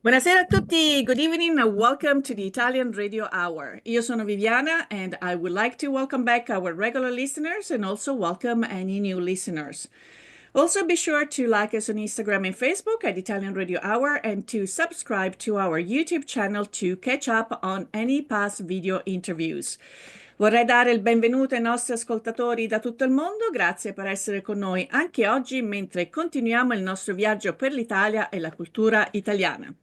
Buonasera a tutti. Good evening and welcome to the Italian Radio Hour. Io sono Viviana and I would like to welcome back our regular listeners and also welcome any new listeners. Also, be sure to like us on Instagram and Facebook at Italian Radio Hour and to subscribe to our YouTube channel to catch up on any past video interviews. Vorrei dare il benvenuto ai nostri ascoltatori da tutto il mondo, grazie per essere con noi anche oggi mentre continuiamo il nostro viaggio per l'Italia e la cultura italiana.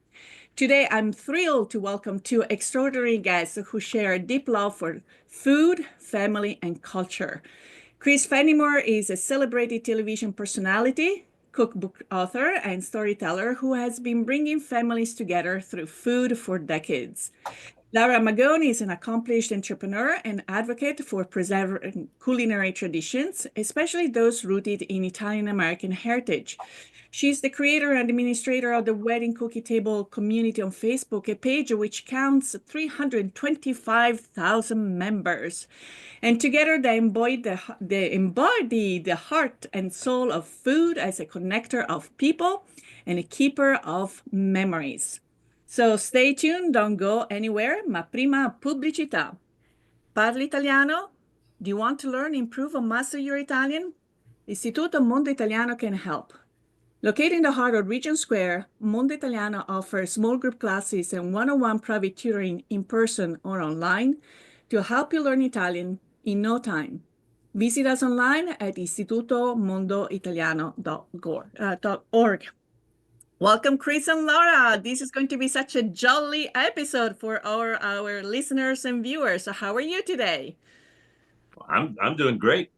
Today, I'm thrilled to welcome two extraordinary guests who share a deep love for food, family, and culture. Chris Fennimore is a celebrated television personality, cookbook author, and storyteller who has been bringing families together through food for decades. Laura Magone is an accomplished entrepreneur and advocate for preserving culinary traditions, especially those rooted in Italian-American heritage. She's the creator and administrator of the Wedding Cookie Table community on Facebook, a page which counts 325,000 members. And together they embody the heart and soul of food as a connector of people and a keeper of memories. So stay tuned, don't go anywhere, ma prima pubblicità. Parli italiano? Do you want to learn, improve, or master your Italian? Istituto Mondo Italiano can help. Located in the heart of Regent Square, Mondo Italiano offers small group classes and one-on-one private tutoring in person or online to help you learn Italian in no time. Visit us online at istitutomondoitaliano.org. Welcome, Chris and Laura. This is going to be such a jolly episode for our listeners and viewers. So how are you today? I'm doing great.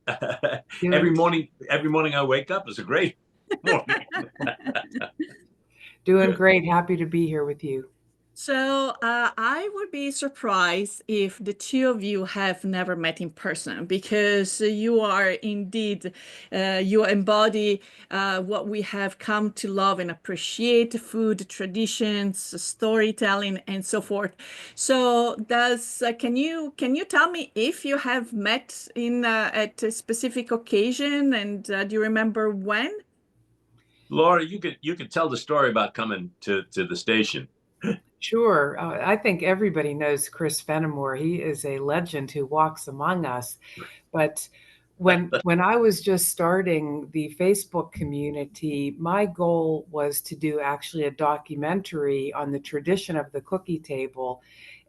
Every morning I wake up is a great morning. Doing great. Happy to be here with you. So I would be surprised if the two of you have never met in person, because you are indeed, you embody what we have come to love and appreciate: food, traditions, storytelling, and so forth. So can you tell me if you have met at a specific occasion, and do you remember when? Laura, you could tell the story about coming to the station. Sure. I think everybody knows Chris Fennimore. He is a legend who walks among us. But when I was just starting the Facebook community, my goal was to do actually a documentary on the tradition of the cookie table.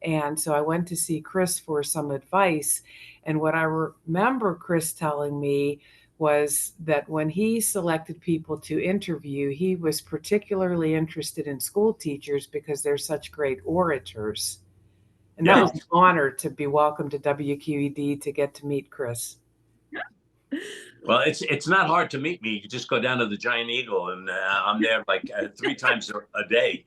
And so I went to see Chris for some advice. And what I remember Chris telling me was that when he selected people to interview, he was particularly interested in school teachers because they're such great orators. And that was an honor to be welcomed to WQED to get to meet Chris. Well, it's not hard to meet me. You just go down to the Giant Eagle, and I'm there like 3 times a day.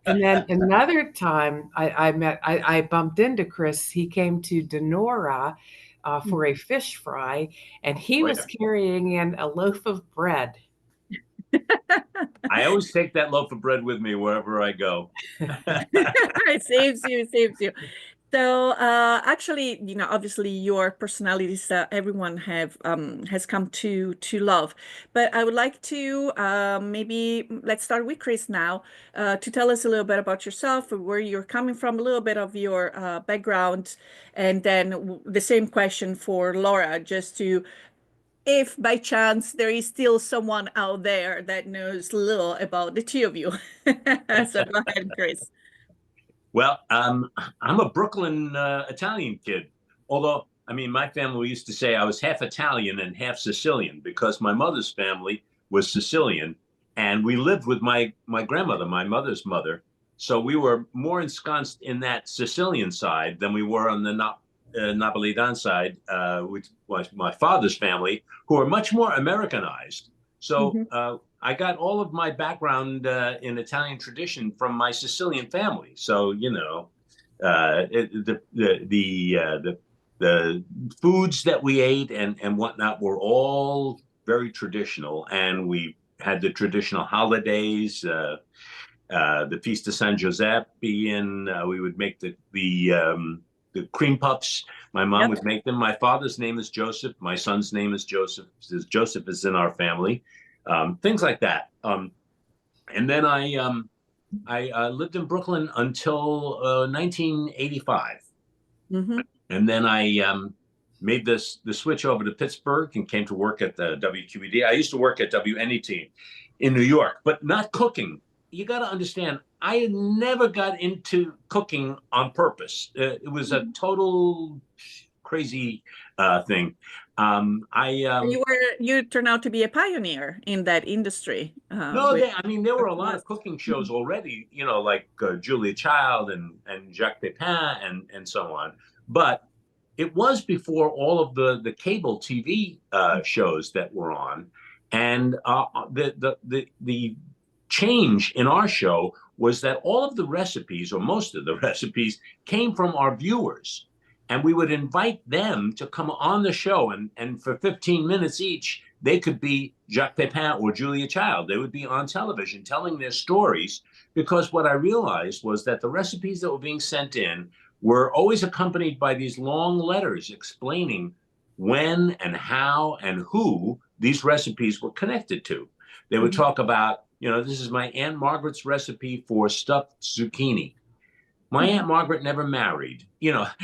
And then another time I bumped into Chris. He came to Denora for a fish fry, and he was carrying in a loaf of bread. I always take that loaf of bread with me wherever I go. It saves you. So actually, obviously your personalities everyone has come to love. But I would like to maybe let's start with Chris now to tell us a little bit about yourself, where you're coming from, a little bit of your background, and then the same question for Laura, just to, if by chance there is still someone out there that knows little about the two of you. So go ahead, Chris. Well, I'm a Brooklyn Italian kid. Although, I mean, my family used to say I was half Italian and half Sicilian because my mother's family was Sicilian, and we lived with my grandmother, my mother's mother. So we were more ensconced in that Sicilian side than we were on the Napolitan side, which was my father's family, who are much more Americanized. So I got all of my background in Italian tradition from my Sicilian family. So the foods that we ate and whatnot were all very traditional, and we had the traditional holidays, the Feast of San Giuseppe, and we would make the cream puffs. My mom would make them. My father's name is Joseph. My son's name is Joseph. Joseph is in our family. Things like that. And then I I lived in Brooklyn until 1985. Mm-hmm. And then I made the switch over to Pittsburgh and came to work at the WQED. I used to work at WNET in New York, but not cooking. You got to understand, I had never got into cooking on purpose. It was a total crazy thing. You turned out to be a pioneer in that industry. No, I mean, there were a lot of cooking shows already, like Julia Child and Jacques Pepin and so on. But it was before all of the cable TV shows that were on, and the change in our show was that all of the recipes, or most of the recipes, came from our viewers, and we would invite them to come on the show, and for 15 minutes each, they could be Jacques Pepin or Julia Child. They would be on television telling their stories, because what I realized was that the recipes that were being sent in were always accompanied by these long letters explaining when and how and who these recipes were connected to. They would talk about, this is my Aunt Margaret's recipe for stuffed zucchini. My Aunt Margaret never married,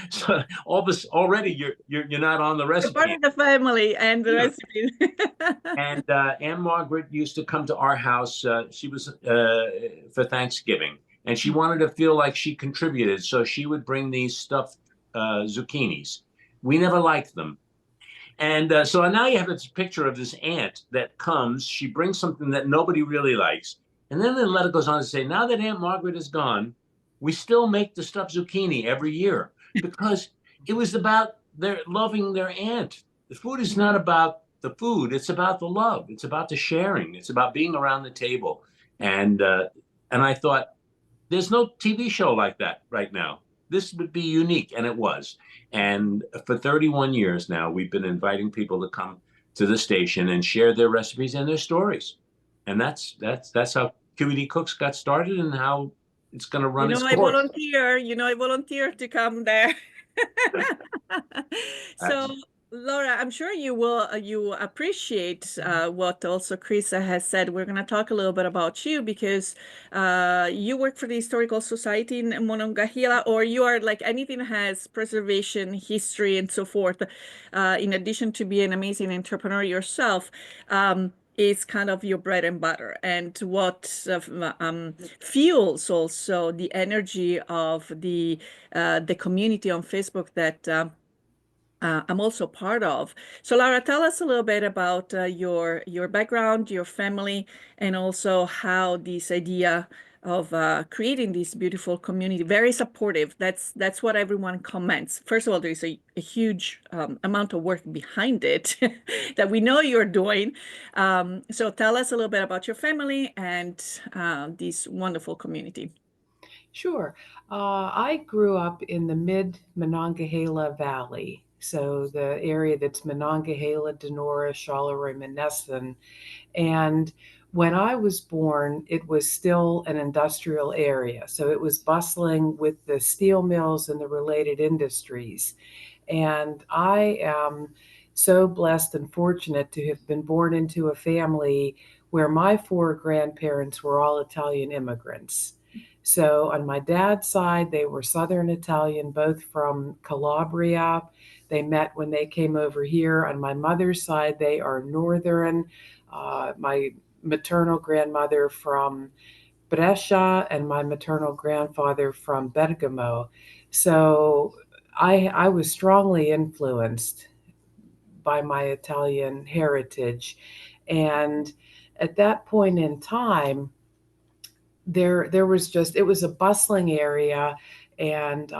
so all this already you're not on the recipe. You're part of the family and the recipe. And Aunt Margaret used to come to our house. She was for Thanksgiving, and she wanted to feel like she contributed. So she would bring these stuffed zucchinis. We never liked them. And so now you have this picture of this aunt that comes. She brings something that nobody really likes. And then the letter goes on to say, now that Aunt Margaret is gone, we still make the stuffed zucchini every year, because it was about their loving their aunt. The food is not about the food. It's about the love. It's about the sharing. It's about being around the table. And I thought, there's no TV show like that right now. This would be unique, and it was. And for 31 years now, we've been inviting people to come to the station and share their recipes and their stories. And that's how QED Cooks got started, and how it's going to run its course. I volunteer to come there. So, Laura, I'm sure you appreciate what also Chris has said. We're going to talk a little bit about you, because you work for the Historical Society in Monongahela, or you are like anything that has preservation, history, and so forth. In addition to being an amazing entrepreneur yourself, is kind of your bread and butter, and what fuels also the energy of the community on Facebook that I'm also part of. So Laura, tell us a little bit about your background, your family, and also how this idea of creating this beautiful community, very supportive. That's what everyone comments. First of all, there's a huge amount of work behind it that we know you're doing. So tell us a little bit about your family and this wonderful community. Sure. I grew up in the mid-Monongahela Valley. So the area that's Monongahela, Denora, Charleroi, Monessen. And when I was born, it was still an industrial area. So it was bustling with the steel mills and the related industries. And I am so blessed and fortunate to have been born into a family where my four grandparents were all Italian immigrants. So on my dad's side, they were Southern Italian, both from Calabria. They met when they came over here. On my mother's side, they are Northern. My maternal grandmother from Brescia and my maternal grandfather from Bergamo. So I was strongly influenced by my Italian heritage. And at that point in time, there was just, it was a bustling area, and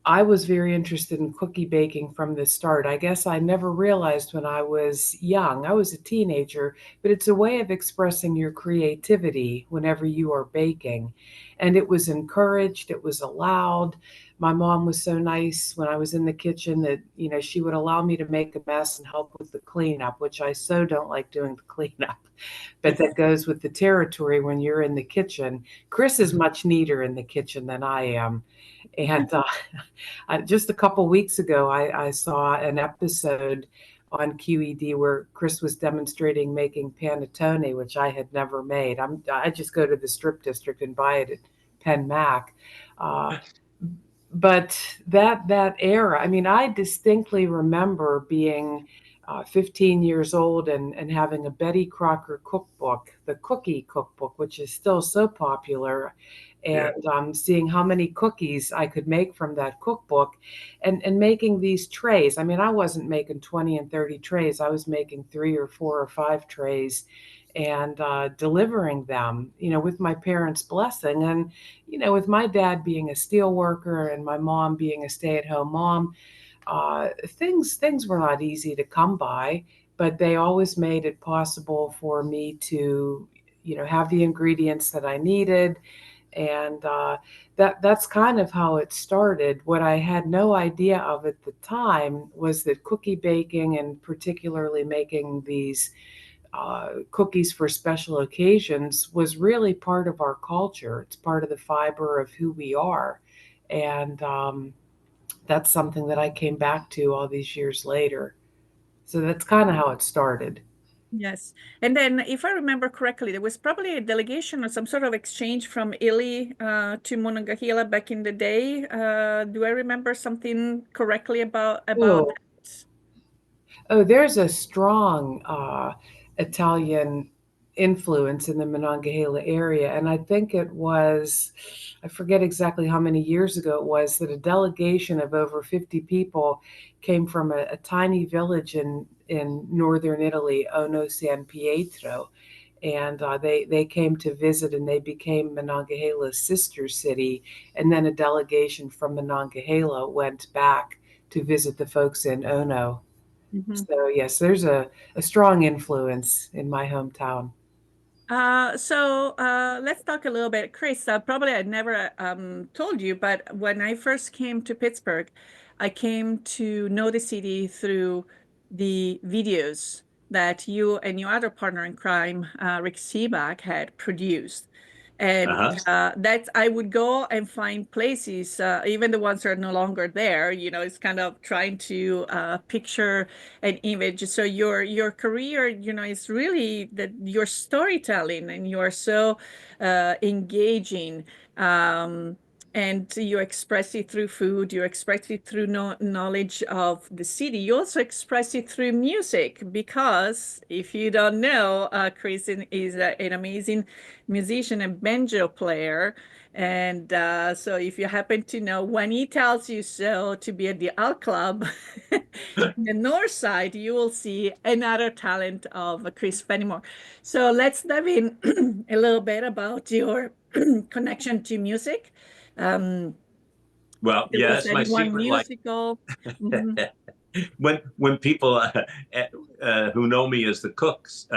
I was very interested in cookie baking from the start. I guess I never realized when I was young, I was a teenager, but it's a way of expressing your creativity whenever you are baking. And it was encouraged, it was allowed. My mom was so nice when I was in the kitchen that, she would allow me to make a mess and help with the cleanup, which I so don't like doing the cleanup. But that goes with the territory when you're in the kitchen. Chris is much neater in the kitchen than I am. And just a couple weeks ago, I saw an episode on QED where Chris was demonstrating making panettone, which I had never made. I just go to the strip district and buy it at Penn Mac. But that era, I mean, I distinctly remember being 15 years old and having a Betty Crocker cookbook, the cookie cookbook, which is still so popular, and seeing how many cookies I could make from that cookbook and making these trays. I mean, I wasn't making 20 and 30 trays. I was making 3 or 4 or 5 trays and delivering them, with my parents' blessing. And, with my dad being a steel worker and my mom being a stay-at-home mom, things were not easy to come by, but they always made it possible for me to, have the ingredients that I needed. And that's kind of how it started. What I had no idea of at the time was that cookie baking, and particularly making these cookies for special occasions, was really part of our culture. It's part of the fiber of who we are. And that's something that I came back to all these years later. So that's kind of how it started. Yes. And then, if I remember correctly, there was probably a delegation or some sort of exchange from Italy to Monongahela back in the day. Do I remember something correctly about Oh, that? Oh, there's a strong Italian influence in the Monongahela area. And I think it was, I forget exactly how many years ago it was, that a delegation of over 50 people came from a tiny village in northern Italy, Ono San Pietro. And they came to visit, and they became Monongahela's sister city. And then a delegation from Monongahela went back to visit the folks in Ono. Mhm. So yes, there's a strong influence in my hometown. Let's talk a little bit. Chris, probably I never told you, but when I first came to Pittsburgh, I came to know the city through the videos that you and your other partner in crime, Rick Seaback, had produced. And Uh-huh. That's, I would go and find places, even the ones that are no longer there. It's kind of trying to picture an image. So your career, is really that your storytelling, and you are so engaging. Um, and you express it through food, you express it through knowledge of the city. You also express it through music, because if you don't know, Chris is an amazing musician and banjo player. And so if you happen to know, when he tells you so to be at the Alt Club in the north side, you will see another talent of Chris Fennimore. So let's dive in a little bit about your connection to music. Um, Well, there yeah, was that's my anyone secret life. musical? Mhm. When people who know me as the cooks,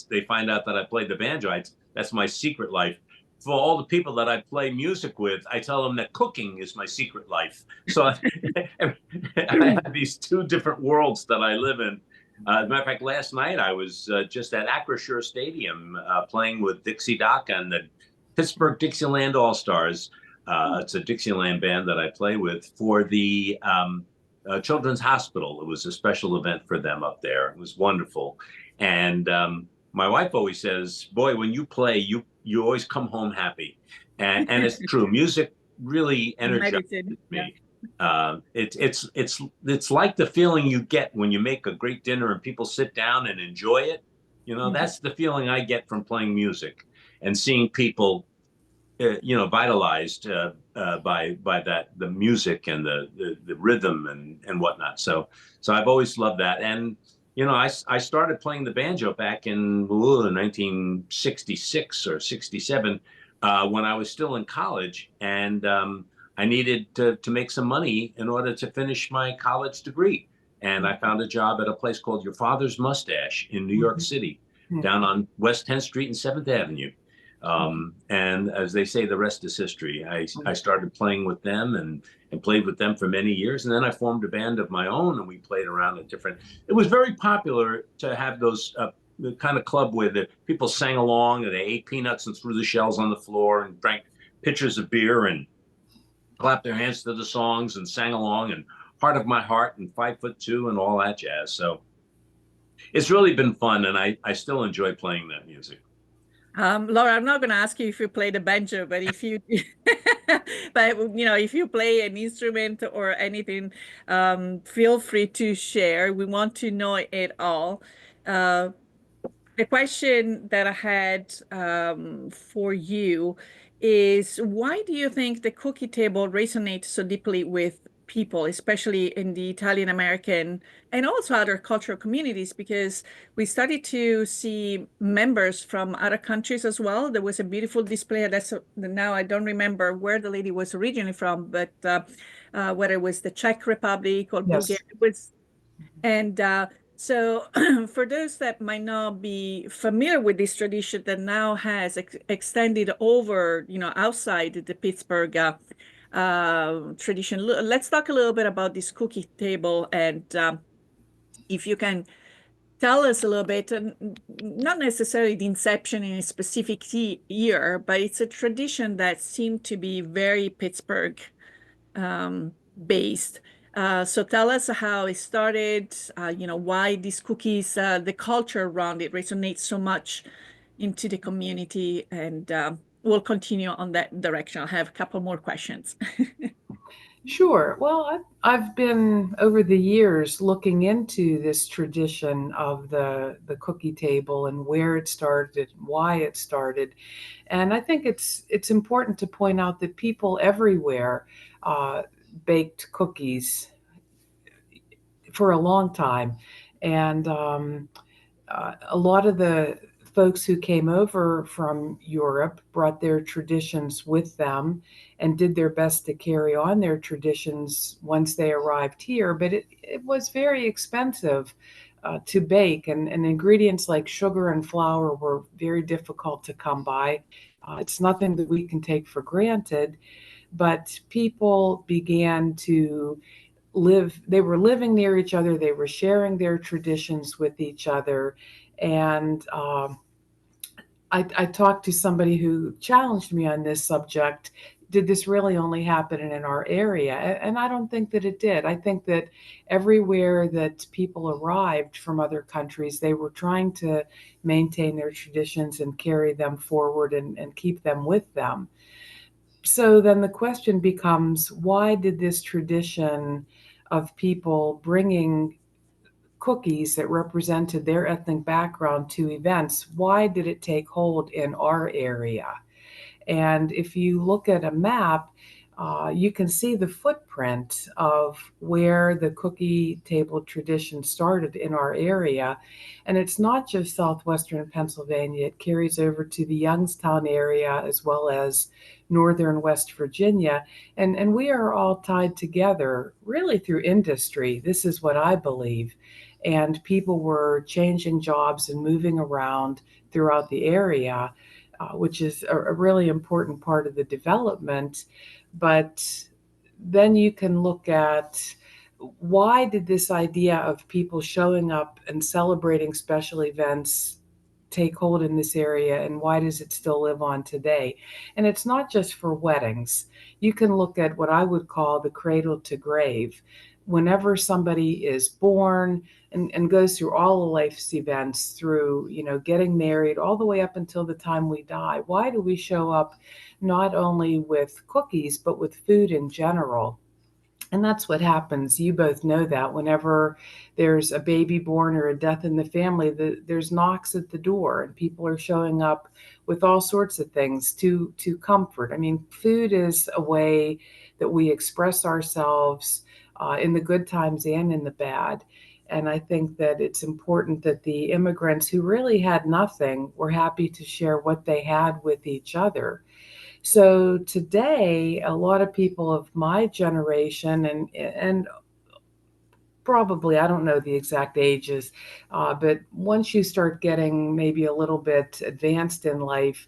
they find out that I played the banjo. That's my secret life. For all the people that I play music with, I tell them that cooking is my secret life. So I have these two different worlds that I live in. As a matter of fact, last night I was just at Acrisure Stadium playing with Dixie Doc and the Pittsburgh Dixieland All Stars. It's a Dixieland band that I play with for the Children's Hospital. It was a special event for them up there. It was wonderful. And my wife always says, "Boy, when you play, you always come home happy," and it's true. Music really energizes Medicine, yeah. me. It's like the feeling you get when you make a great dinner and people sit down and enjoy it. Mhm. That's the feeling I get from playing music and seeing people vitalized by the music and the rhythm and whatnot. So I've always loved that. And I started playing the banjo back in 1966 or 67 when I was still in college, and I needed to make some money in order to finish my college degree. And I found a job at a place called Your Father's Mustache in New York Mhm. City, down on West 10th Street and 7th Avenue. And as they say, the rest is history. I started playing with them and played with them for many years. And then I formed a band of my own, and we played around at different. It was very popular to have those the kind of club where the people sang along and they ate peanuts and threw the shells on the floor and drank pitchers of beer and clapped their hands to the songs and sang along and Heart of My Heart and 5'2" and all that jazz. So It's really been fun, and I still enjoy playing that music. Laura, I'm not going to ask you if you play the banjo, but if you, but if you play an instrument or anything, feel free to share. We want to know it all. Uh, the question that I had for you is why do you think the cookie table resonates so deeply with people, especially in the Italian American and also other cultural communities? Because we started to see members from other countries as well. There was a beautiful display. Now I don't remember where the lady was originally from, but whether it was the Czech Republic or Bulgaria, Yes. it was, and so, for those that might not be familiar with this tradition that now has extended over, outside the Pittsburgh tradition, let's talk a little bit about this cookie table and if you can tell us a little bit, not necessarily the inception in a specific year, but it's a tradition that seemed to be very Pittsburgh based. So tell us how it started, why these cookies, the culture around it resonates so much into the community, and we'll continue on that direction. I'll have a couple more questions. Sure. Well, I've been over the years looking into this tradition of the cookie table and where it started, why it started, and I think it's important to point out that people everywhere uh, baked cookies for a long time, and a lot of the folks who came over from Europe brought their traditions with them and did their best to carry on their traditions once they arrived here. But it was very expensive to bake, and ingredients like sugar and flour were very difficult to come by. It's nothing that we can take for granted, but people began to they were living near each other, they were sharing their traditions with each other. And I talked to somebody who challenged me on this subject. Did this really only happen in our area? And I don't think that it did. I think that everywhere that people arrived from other countries, they were trying to maintain their traditions and carry them forward and keep them with them. So then the question becomes, why did this tradition of people bringing cookies that represented their ethnic background to events, why did it take hold in our area? And if you look at a map, you can see the footprint of where the cookie table tradition started in our area. And it's not just southwestern Pennsylvania, it carries over to the Youngstown area as well as northern West Virginia. And we are all tied together really through industry. This is what I believe. And people were changing jobs and moving around throughout the area, which is a really important part of the development. But then you can look at, why did this idea of people showing up and celebrating special events take hold in this area, and why does it still live on today? And it's not just for weddings. You can look at what I would call the cradle to grave. Whenever somebody is born and goes through all the life's events, through getting married all the way up until the time we die, why do we show up not only with cookies but with food in general? And that's what happens. You both know that whenever there's a baby born or a death in the family, there's knocks at the door and people are showing up with all sorts of things to comfort. I mean, food is a way that we express ourselves in the good times and in the bad. And I think that it's important that the immigrants who really had nothing were happy to share what they had with each other. So today, a lot of people of my generation and probably, I don't know the exact ages, but once you start getting maybe a little bit advanced in life,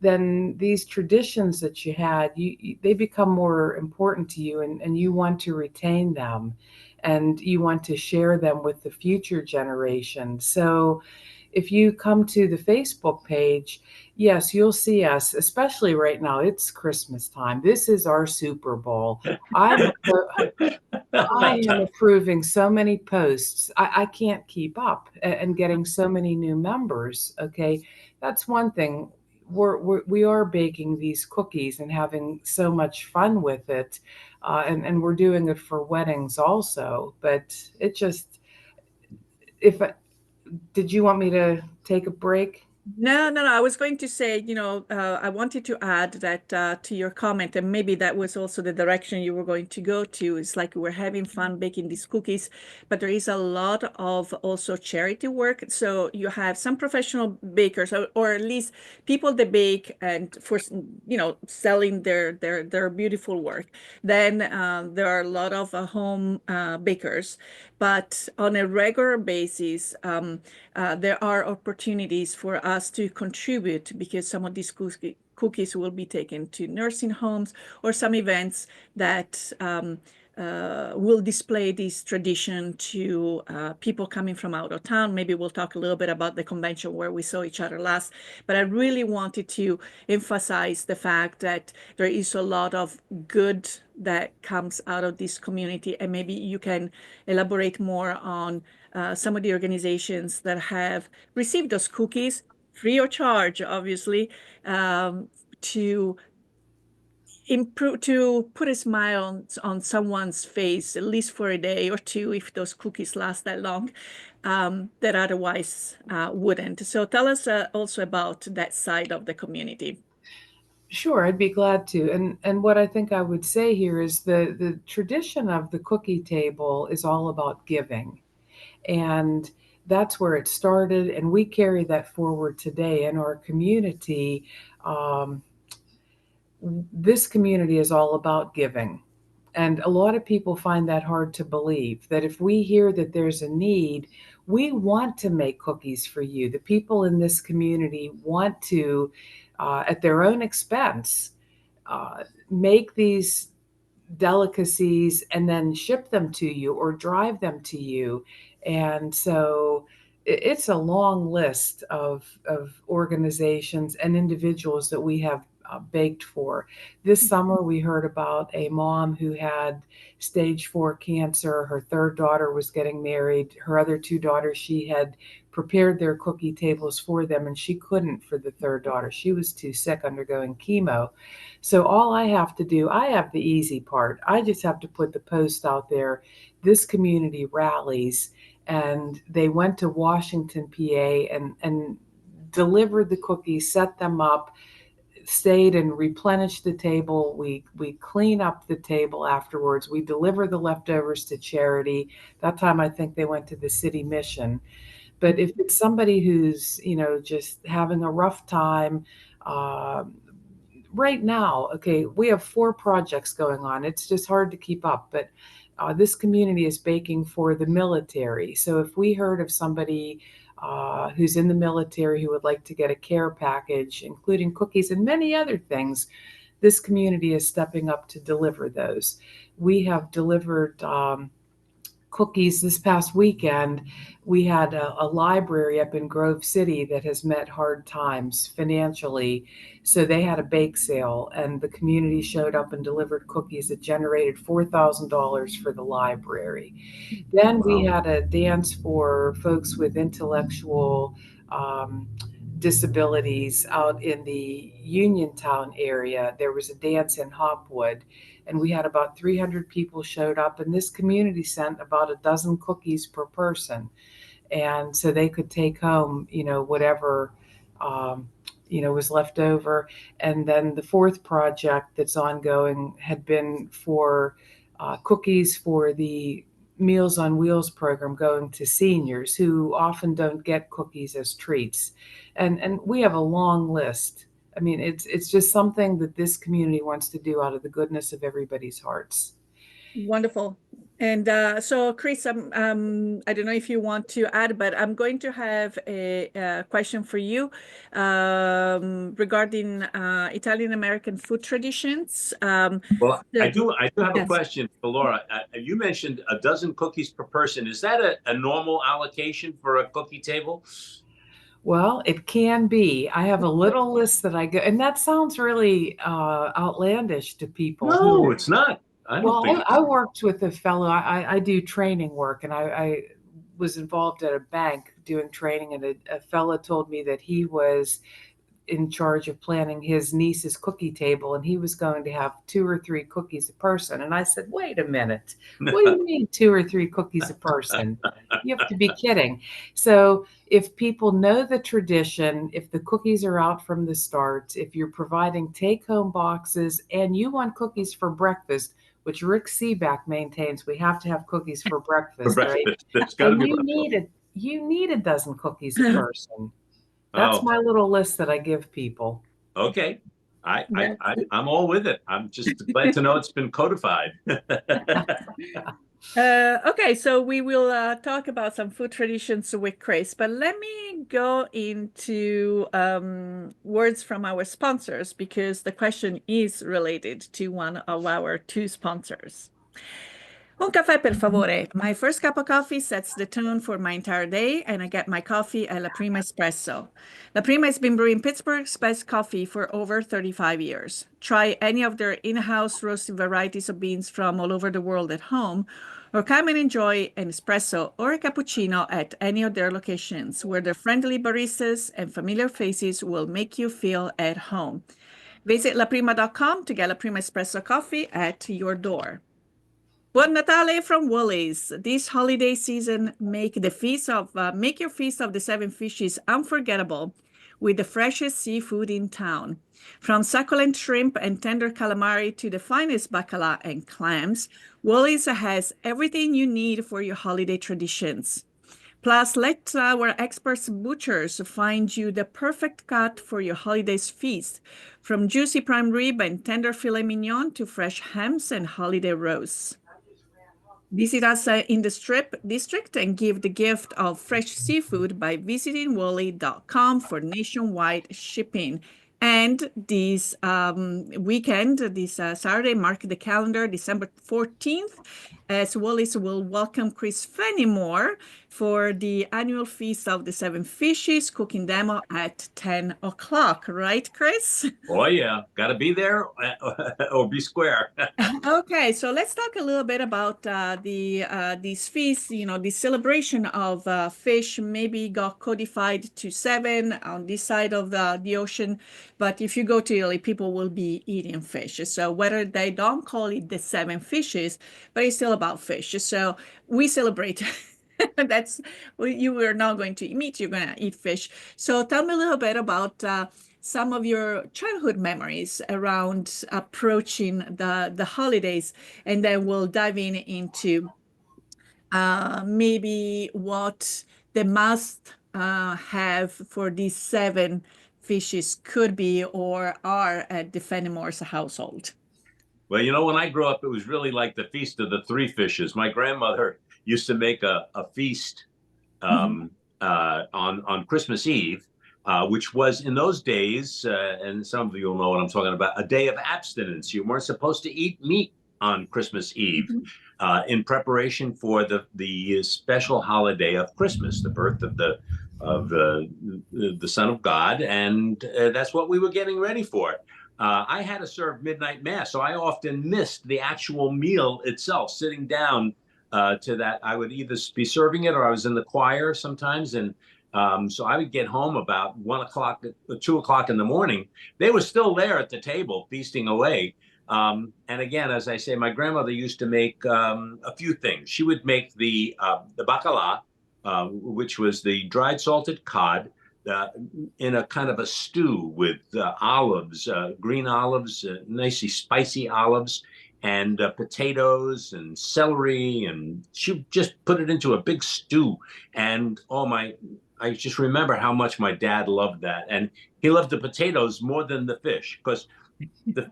then these traditions that you had, they become more important to you, and you want to retain them and you want to share them with the future generation. So if you come to the Facebook page, yes, you'll see us, especially right now. It's Christmas time. This is our Super Bowl. I am approving so many posts. I can't keep up and getting so many new members. Okay. That's one thing. We are baking these cookies and having so much fun with it. And we're doing it for weddings also. But it just, if I, did you want me to take a break? No, no, no. I was going to say, I wanted to add that to your comment, and maybe that was also the direction you were going to go to. It's like we're having fun baking these cookies, but there is a lot of also charity work. So you have some professional bakers, or at least people that bake and for, selling their beautiful work. Then there are a lot of home bakers, but on a regular basis, there are opportunities for us to contribute because some of these cookies will be taken to nursing homes or some events that will display this tradition to people coming from out of town. Maybe we'll talk a little bit about the convention where we saw each other last, but I really wanted to emphasize the fact that there is a lot of good that comes out of this community, and maybe you can elaborate more on some of the organizations that have received those cookies free of charge, obviously, to improve, to put a smile on someone's face, at least for a day or two, if those cookies last that long, that otherwise wouldn't. So tell us also about that side of the community. Sure, I'd be glad to. And what I think I would say here is the tradition of the cookie table is all about giving. And that's where it started. And we carry that forward today in our community. Um, this community is all about giving. And a lot of people find that hard to believe that if we hear that there's a need, we want to make cookies for you. The people in this community want to, at their own expense, make these delicacies and then ship them to you or drive them to you. And so it's a long list of organizations and individuals that we have baked for. This summer, we heard about a mom who had stage 4 cancer. Her third daughter was getting married. Her other two daughters, she had prepared their cookie tables for them, and she couldn't for the third daughter. She was too sick undergoing chemo. So all I have to do, I have the easy part. I just have to put the post out there. This community rallies, and they went to Washington, PA, and delivered the cookies, set them up, stayed and replenished the table. We clean up the table afterwards. We deliver the leftovers to charity. That time I think they went to the city mission. But if it's somebody who's, just having a rough time, uh, right now, okay, we have 4 projects going on. It's just hard to keep up, but this community is baking for the military. So if we heard of somebody who's in the military who would like to get a care package, including cookies and many other things, this community is stepping up to deliver those. We have delivered cookies this past weekend. We had a library up in Grove City that has met hard times financially. So they had a bake sale, and the community showed up and delivered cookies that generated $4,000 for the library. Then we had a dance for folks with intellectual disabilities out in the Uniontown area. There was a dance in Hopwood, and we had about 300 people showed up, and this community sent about a dozen cookies per person. And so they could take home, whatever, was left over. And then the 4th project that's ongoing had been for cookies for the Meals on Wheels program, going to seniors who often don't get cookies as treats. And we have a long list. I mean, it's just something that this community wants to do out of the goodness of everybody's hearts. Wonderful. And so, Chris, I don't know if you want to add, but I'm going to have a question for you regarding Italian American food traditions. Well, I do have a Yes. question for Laura. You mentioned a dozen cookies per person. Is that a normal allocation for a cookie table? Well, it can be. I have a little list that I go, and that sounds really outlandish to people. No, it's not. I don't Well, think I it's. worked with a fellow. I do training work, and I was involved at a bank doing training, and a fellow told me that he was in charge of planning his niece's cookie table, and he was going to have 2 or 3 cookies a person. And I said, wait a minute, what do you mean 2 or 3 cookies a person? You have to be kidding. So if people know the tradition, if the cookies are out from the start, if you're providing take-home boxes and you want cookies for breakfast, which Rick Seaback maintains we have to have cookies for For breakfast, right? breakfast. It's got to And be breakfast. you need a dozen cookies a person. That's Oh, my little list that I give people. okay. That's I'm all with it. I'm just glad to know it's been codified. Okay, so we will talk about some food traditions with Chris, but let me go into words from our sponsors because the question is related to one of our 2 sponsors. Un caffè, per favore. My first cup of coffee sets the tone for my entire day, and I get my coffee at La Prima Espresso. La Prima has been brewing Pittsburgh's best coffee for over 35 years. Try any of their in-house roasted varieties of beans from all over the world at home, or come and enjoy an espresso or a cappuccino at any of their locations, where their friendly baristas and familiar faces will make you feel at home. Visit laprima.com to get La Prima Espresso coffee at your door. Buon Natale from Woolies. This holiday season, make your feast of the 7 fishes unforgettable with the freshest seafood in town. From succulent shrimp and tender calamari to the finest bacala and clams, Woolies has everything you need for your holiday traditions. Plus, let our experts butchers find you the perfect cut for your holidays feast, from juicy prime rib and tender filet mignon to fresh hams and holiday roasts. Visit us in the Strip District and give the gift of fresh seafood by visiting wally.com for nationwide shipping. And this weekend, this Saturday, mark the calendar, December 14th, as Wallis will welcome Chris Fennimore for the annual Feast of the 7 Fishes cooking demo at 10 o'clock. Right, Chris? Oh yeah, got to be there or be square. Okay, so let's talk a little bit about these feasts. You know, the celebration of fish maybe got codified to 7 on this side of the ocean, but if you go to Italy, people will be eating fish. So whether they don't call it the 7 fishes, but it's still about fish. So we celebrate. That's you were not going to eat meat, you're going to eat fish. So tell me a little bit about some of your childhood memories around approaching the holidays, and then we'll dive into maybe what the must have for these 7 fishes could be or are at the Fennimore's household. Well, you know, when I grew up, it was really like the Feast of the Three Fishes. My grandmother used to make a feast on Christmas Eve, which was in those days, and some of you will know what I'm talking about, a day of abstinence. You weren't supposed to eat meat on Christmas Eve in preparation for the special holiday of Christmas, the birth of the Son of God, and that's what we were getting ready for. I had to serve midnight mass, so I often missed the actual meal itself. Sitting down to that, I would either be serving it or I was in the choir sometimes, and so I would get home about 1 o'clock, 2 o'clock in the morning. They were still there at the table feasting away. And again, as I say, my grandmother used to make a few things. She would make the bacala, which was the dried salted cod, in a kind of a stew with olives, green olives, nicely spicy olives, and potatoes and celery. And she just put it into a big stew. And I just remember how much my dad loved that. And he loved the potatoes more than the fish because the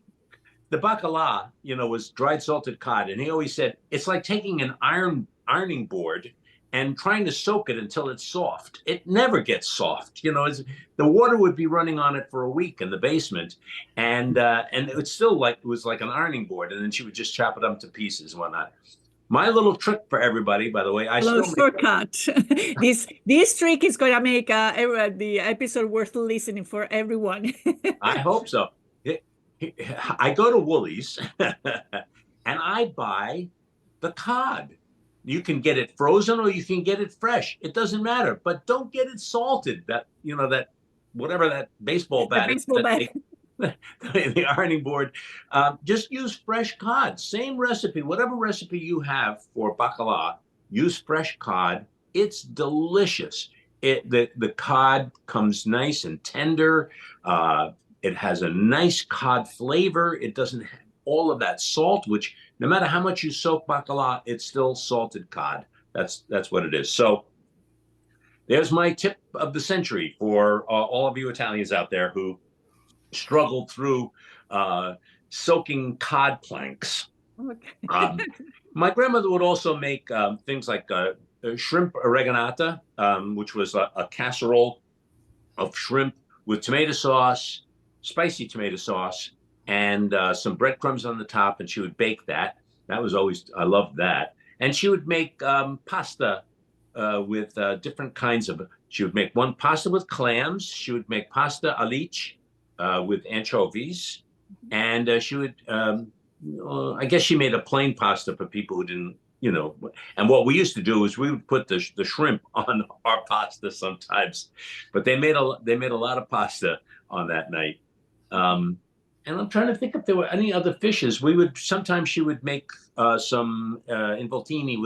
bacala, you know, was dried salted cod. And he always said, it's like taking an ironing board and trying to soak it until it's soft. It never gets soft. You know, the water would be running on it for a week in the basement, and it was still like it was like an ironing board. And then she would just chop it up to pieces and whatnot. my little trick for everybody, by the way, I Hello, still make. shortcut. This trick is going to make the episode worth listening for everyone. I hope so. I go to Woolies and I buy the cod. You can get it frozen or you can get it fresh. It doesn't matter, but don't get it salted. That whatever that baseball The bat is baseball bat. the ironing board. Just use fresh cod. Same recipe, whatever recipe you have for bacala, use fresh cod. It's delicious. The cod comes nice and tender. It has a nice cod flavor. It doesn't have all of that salt, which no matter how much you soak bacala, it's still salted cod. That's what it is. So there's my tip of the century for all of you Italians out there who struggled through soaking cod planks. Okay. My grandmother would also make things like shrimp oreganata, which was a casserole of shrimp with tomato sauce, spicy tomato sauce, and some breadcrumbs on the top, and she would bake that. That was always, I loved that. And she would make pasta with different kinds of, she would make one pasta with clams. She would make pasta alice with anchovies. And she would, I guess she made a plain pasta for people who didn't, and what we used to do is we would put the shrimp on our pasta sometimes, but they made a lot of pasta on that night. And I'm trying to think if there were any other fishes. Sometimes she would make some involtini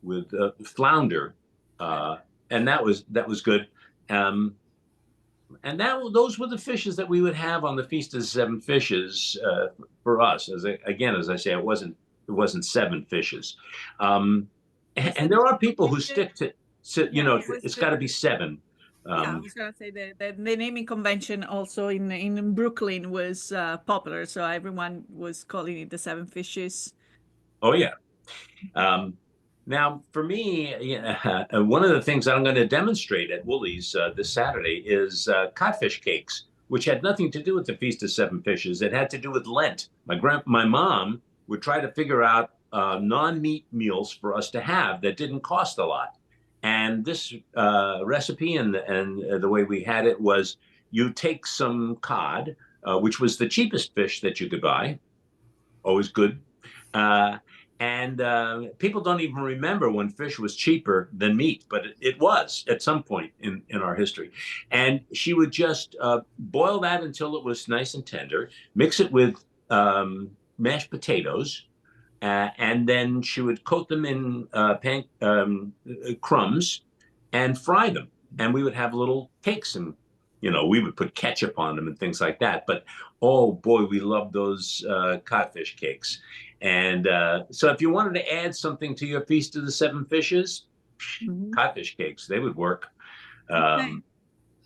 with flounder, and that was good. And those were the fishes that we would have on the Feast of the Seven Fishes for us. As I say, it wasn't seven fishes. And there are people who stick to it's got to be seven. Yeah, I was gonna say the naming convention also in Brooklyn was popular, so everyone was calling it the Seven Fishes. Oh yeah. Now, for me, one of the things that I'm going to demonstrate at Woolies this Saturday is codfish cakes, which had nothing to do with the Feast of Seven Fishes. It had to do with Lent. My mom would try to figure out non-meat meals for us to have that didn't cost a lot. And this recipe and the way we had it was you take some cod, which was the cheapest fish that you could buy, always good. And people don't even remember when fish was cheaper than meat, but it was at some point in our history. And she would just boil that until it was nice and tender, mix it with mashed potatoes, and then she would coat them in crumbs and fry them. And we would have little cakes, and we would put ketchup on them and things like that. But oh boy, we loved those codfish cakes. And so if you wanted to add something to your Feast of the Seven Fishes, codfish cakes, they would work. Okay.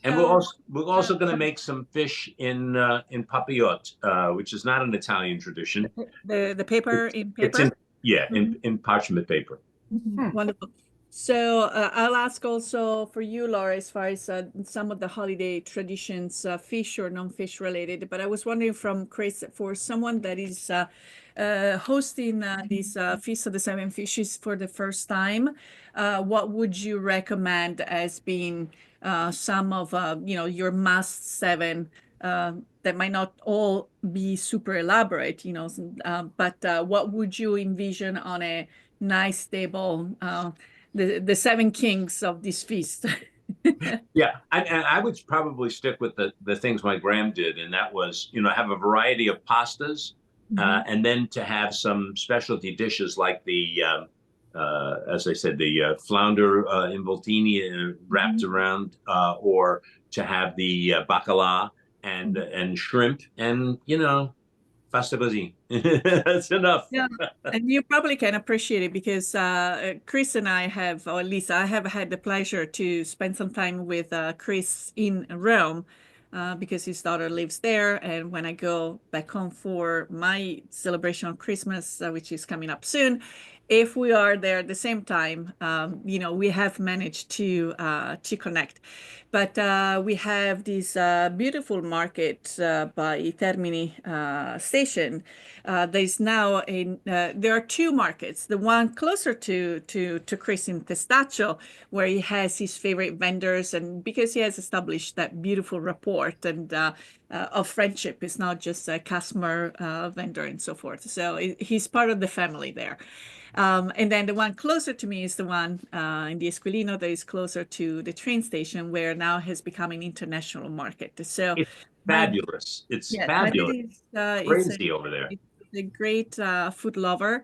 And we're also going to make some fish in papillote, which is not an Italian tradition. The paper in paper? In parchment paper. Wonderful. So I'll ask also for you, Laura, as far as some of the holiday traditions, fish or non-fish related. But I was wondering from Chris, for someone that is hosting this Feast of the Seven Fishes for the first time, what would you recommend as being some of your must seven that might not all be super elaborate, but what would you envision on a nice table? The seven kings of this feast. Yeah, I would probably stick with the things my gram did, and that was, have a variety of pastas, and then to have some specialty dishes like the, as I said, the flounder involtini wrapped around, or to have the bacala and shrimp, and pasta così. That's enough. Yeah, and you probably can appreciate it because Chris and I have, or at least I have had the pleasure to spend some time with Chris in Rome because his daughter lives there. And when I go back home for my celebration of Christmas, which is coming up soon, if we are there at the same time, we have managed to connect. But we have this beautiful market by Termini station. There's now there are two markets. The one closer to Chris in Testaccio, where he has his favorite vendors, and because he has established that beautiful rapport and of friendship, it's not just a customer, vendor, and so forth. So he's part of the family there. And then the one closer to me is the one in the Esquilino that is closer to the train station, where now has become an international market. So It's my fabulous. It's yeah, my dad fabulous. is Crazy over there. a great food lover.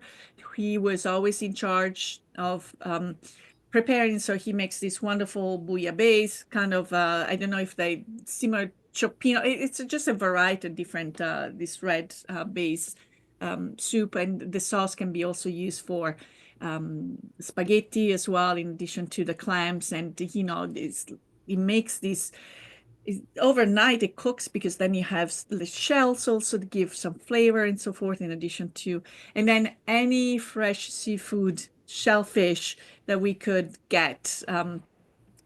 He was always in charge of preparing. So he makes this wonderful bouillabaisse, kind of, I don't know if they simmer cioppino. It's just a variety of different, this red base soup. And the sauce can be also used for spaghetti as well, in addition to the clams. And, it makes this overnight it cooks, because then you have the shells also to give some flavor and so forth, in addition to, and then any fresh seafood, shellfish that we could get.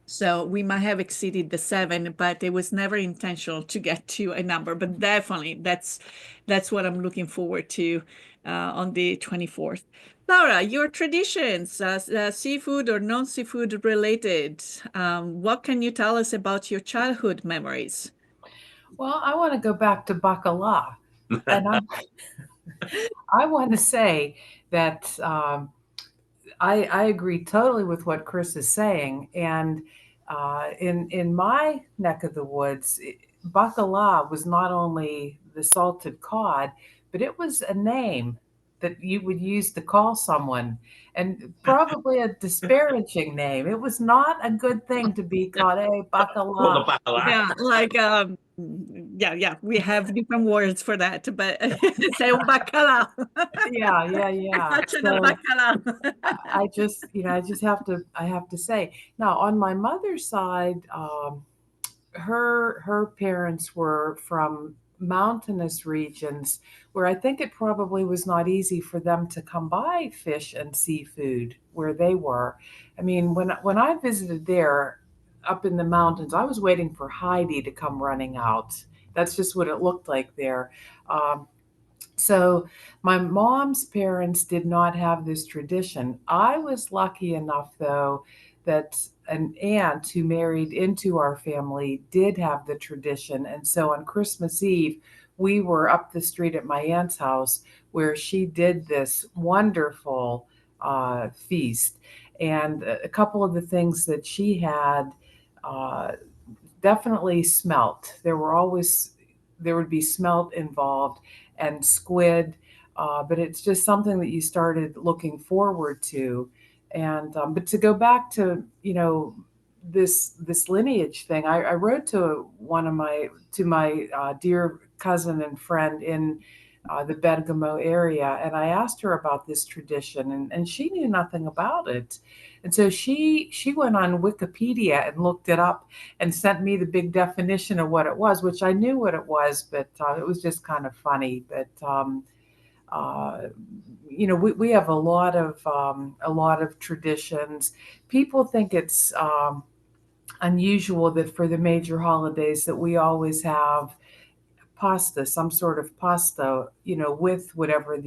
So we might have exceeded the 7, but it was never intentional to get to a number. But definitely, that's what I'm looking forward to on the 24th. Laura, your traditions, seafood or non-seafood related, what can you tell us about your childhood memories? Well, I want to go back to bacala, and I want to say that I agree totally with what Chris is saying. And in my neck of the woods, bacala was not only the salted cod, but it was a name that you would use to call someone, and probably a disparaging name. It was not a good thing to be called, hey, Well, the bacala. bacala. Yeah, like yeah, we have different words for that, but say un bacalao. Yeah, yeah, yeah. Faccio del So bacalao. I have to say, now on my mother's side, her parents were from mountainous regions where I think it probably was not easy for them to come by fish and seafood where they were. I mean, when I visited there up in the mountains, I was waiting for Heidi to come running out. That's just what it looked like there. So my mom's parents did not have this tradition. I was lucky enough, though, that an aunt who married into our family did have the tradition. And so on Christmas Eve, we were up the street at my aunt's house where she did this wonderful feast. And a couple of the things that she had uh, definitely smelt. There would be smelt involved and squid, but it's just something that you started looking forward to. And but to go back to this lineage thing, I wrote to my dear cousin and friend in the Bergamo area, and I asked her about this tradition, and she knew nothing about it. And so she went on Wikipedia and looked it up and sent me the big definition of what it was, which I knew what it was, but it was just kind of funny. But uh, we have a lot of traditions. People think it's unusual that for the major holidays that we always have pasta, some sort of pasta, with whatever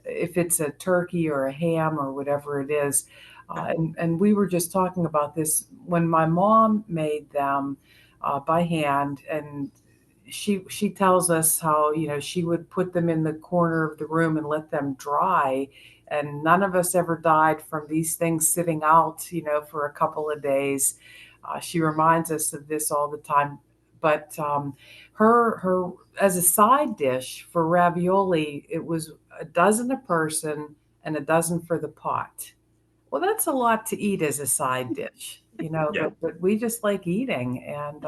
if it's a turkey or a ham or whatever it is. And we were just talking about this when my mom made them by hand, and she tells us how she would put them in the corner of the room and let them dry, and none of us ever died from these things sitting out for a couple of days. She reminds us of this all the time. But her as a side dish for ravioli, it was a dozen a person and a dozen for the pot. Well, that's a lot to eat as a side dish, Yeah. but we just like eating. And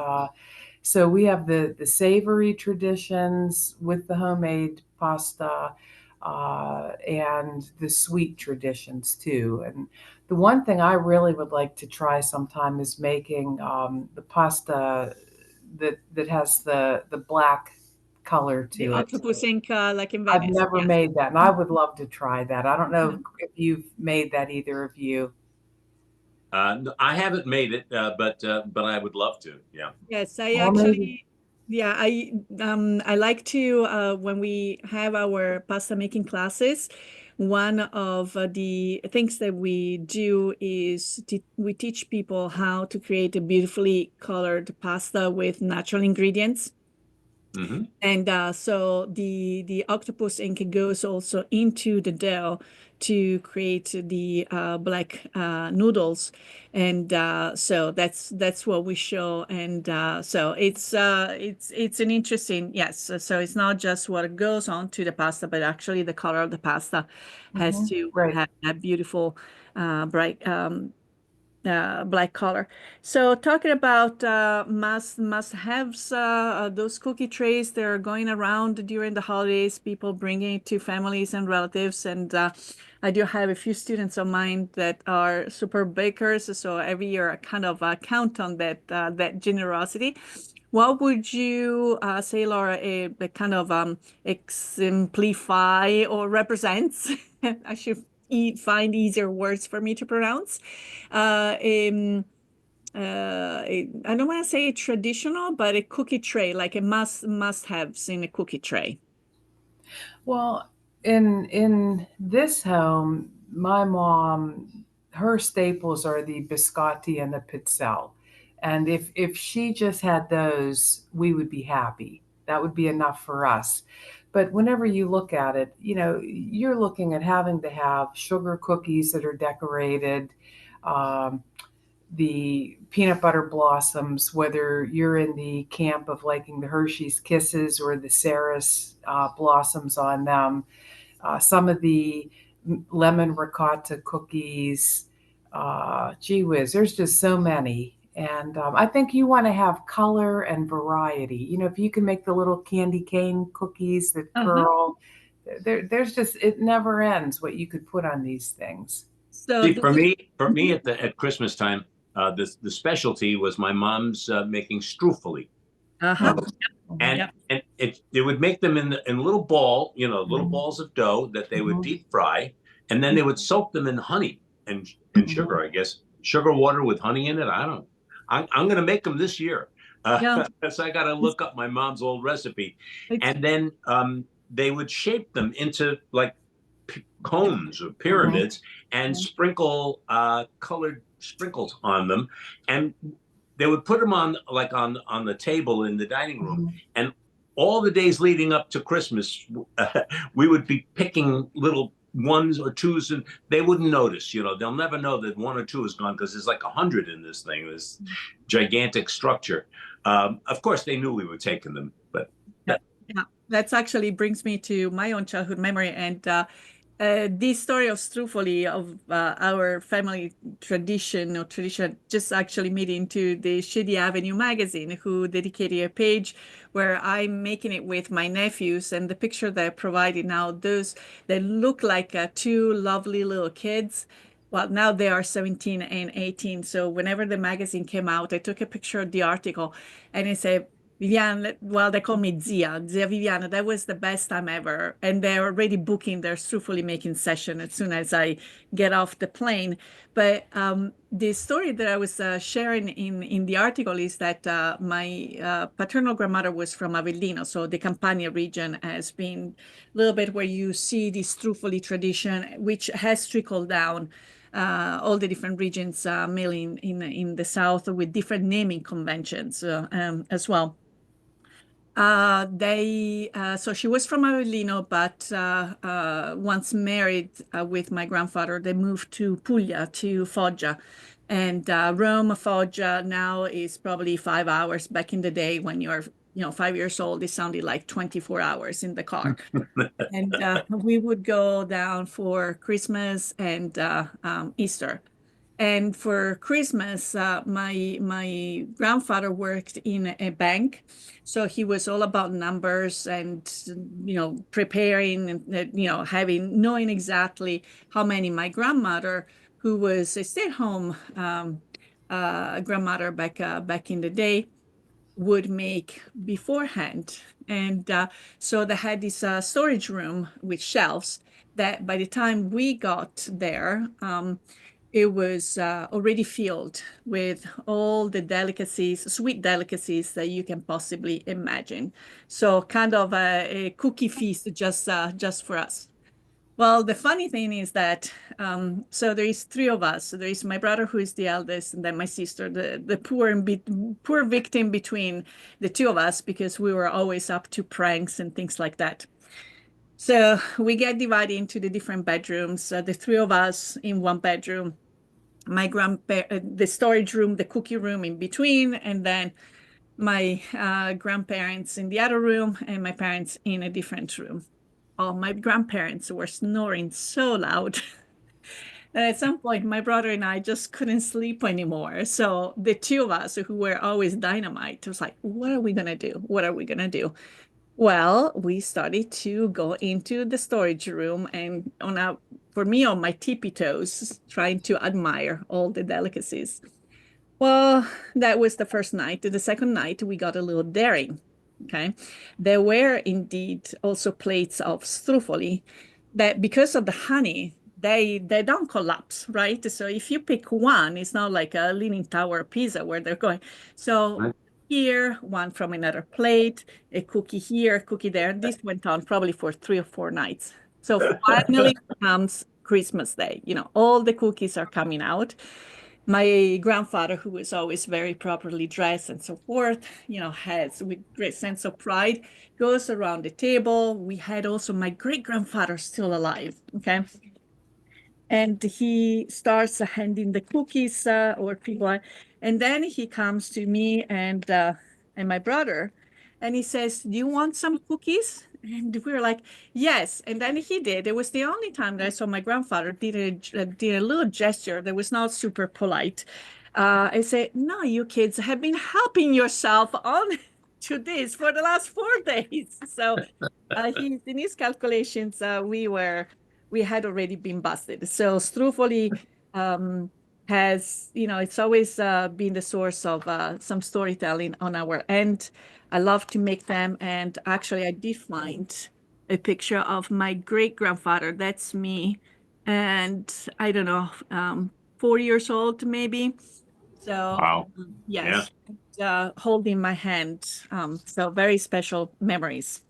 so we have the savory traditions with the homemade pasta, and the sweet traditions too. And the one thing I really would like to try sometime is making the pasta that has the black color The to it. octopus ink, like in I've Venice. never Yes. made that, and I would love to try that. I don't know if you've made that, either of you. I haven't made it, but I would love to. Yeah. Yes, I Well, maybe. actually, yeah, I like to when we have our pasta making classes, one of the things that we do is we teach people how to create a beautifully colored pasta with natural ingredients. Hmm. And so the octopus ink goes also into the dough to create the black noodles, and so that's what we show. And so it's an interesting, yes. So it's not just what goes on to the pasta, but actually the color of the pasta has to Right. have that beautiful bright black color. So talking about must-haves, those cookie trays, they're going around during the holidays, people bringing it to families and relatives. And I do have a few students of mine that are super bakers. So every year I kind of count on that generosity. What would you say, Laura, a kind of exemplify or represents? I should find easier words for me to pronounce. I don't want to say traditional, but a cookie tray, like a must-haves in a cookie tray. Well, in this home, my mom, her staples are the biscotti and the pizzelle. And if she just had those, we would be happy. That would be enough for us. But whenever you look at it, you're looking at having to have sugar cookies that are decorated, um, the peanut butter blossoms, whether you're in the camp of liking the Hershey's Kisses or the Ceres blossoms on them, some of the lemon ricotta cookies. Gee whiz, there's just so many. And I think you want to have color and variety. If you can make the little candy cane cookies that Uh-huh. curl, there's just, it never ends what you could put on these things. So See, do for me at Christmas time, the specialty was my mom's making strufoli. uh-huh. And Yep. it would make them in little little Mhm. balls of dough that they would Mhm. deep fry, and then they would soak them in honey and Mhm. sugar, I guess, sugar water with honey in it. I don't know. I'm going to make them this year. Yeah. So I got to look up my mom's old recipe, It's and then they would shape them into like cones or Mhm. pyramids and sprinkle colored sprinkles on them, and they would put them on like on the table in the dining room, Mhm. and all the days leading up to Christmas, we would be picking little ones or twos, and they wouldn't notice. They'll never know that one or two is gone because there's like 100 in this thing, this gigantic structure. Of course, they knew we were taking them, but Yeah, yeah. That's actually brings me to my own childhood memory, and this story of Strufoli, of our family tradition, just actually made into the Shady Avenue magazine, who dedicated a page where I'm making it with my nephews, and the picture that I provided now, those they look like two lovely little kids. Well, now they are 17 and 18. So whenever the magazine came out, I took a picture of the article, and it said, Viviana, well, they call me Zia Viviana. That was the best time ever. And they're already booking their truthfully making session as soon as I get off the plane. But the story that I was sharing in the article is that my paternal grandmother was from Avellino. So the Campania region has been a little bit where you see this truthfully tradition, which has trickled down all the different regions, mainly in the south, with different naming conventions as well. So she was from Avellino, but once married with my grandfather, they moved to Puglia, to Foggia. And Rome, Foggia now is probably 5 hours. Back in the day when you're, 5 years old, it sounded like 24 hours in the car. And we would go down for Christmas and Easter. And for Christmas, my grandfather worked in a bank, so he was all about numbers and preparing and having knowing exactly how many. My grandmother, who was a stay-at-home grandmother back in the day, would make beforehand. And so they had this storage room with shelves that by the time we got there, it was already filled with all the delicacies, sweet delicacies that you can possibly imagine. So kind of a cookie feast just for us. Well, the funny thing is that so there is three of us. So there is my brother who is the eldest, and then my sister, the poor victim between the two of us because we were always up to pranks and things like that. So we get divided into the different bedrooms. The three of us in one bedroom, my the storage room, the cookie room in between, and then my grandparents in the other room, and my parents in a different room. Oh, my grandparents were snoring so loud. And at some point, my brother and I just couldn't sleep anymore. So the two of us who were always dynamite was like, what are we going to do? What are we going to do? Well, we started to go into the storage room and for me, on my tippy toes, trying to admire all the delicacies. Well, that was the first night. The second night, we got a little daring. Okay. There were indeed also plates of struffoli that because of the honey, they don't collapse, right? So if you pick one, it's not like a Leaning Tower pizza where they're going. So Right. here, one from another plate, a cookie here, a cookie there. This went on probably for 3 or 4 nights. So finally comes Christmas Day. All the cookies are coming out. My grandfather, who was always very properly dressed and so forth, has with great sense of pride, goes around the table. We had also my great grandfather still alive. Okay. And he starts handing the cookies or people, and then he comes to me and my brother, and he says, "Do you want some cookies?" And we were like, "Yes." And then he did. It was the only time that I saw my grandfather did a little gesture that was not super polite. I said, "No, you kids have been helping yourself on to this for the last 4 days." So in his calculations, we had already been busted. So Struffoli has, it's always been the source of some storytelling on our end. I love to make them. And actually, I did find a picture of my great grandfather. That's me. And I don't know, 4 years old, maybe. So, Wow. Yeah. yes, holding my hand. So, very special memories.